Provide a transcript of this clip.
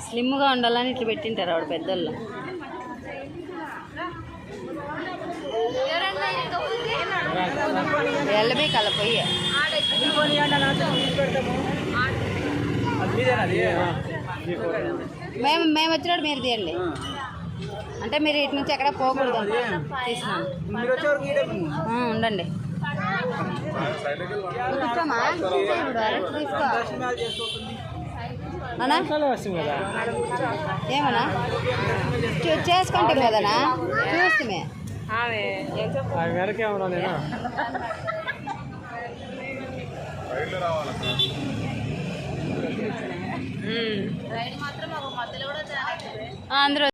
స్లిమ్గా ఉండాలని ఇట్లా పెట్టింటారు ఆవిడ పెద్దోళ్ళు. ఎల్లబై కలపోయి మేము వచ్చినప్పుడు మీరు తీయండి. అంటే మీరు ఇటు నుంచి ఎక్కడ పోకూడదు. తీసినాను ఉండండి. కూర్చోమా తీసుకో. ఏమన్నా చేసుకుంటాం కదనా చూస్తే అందరూ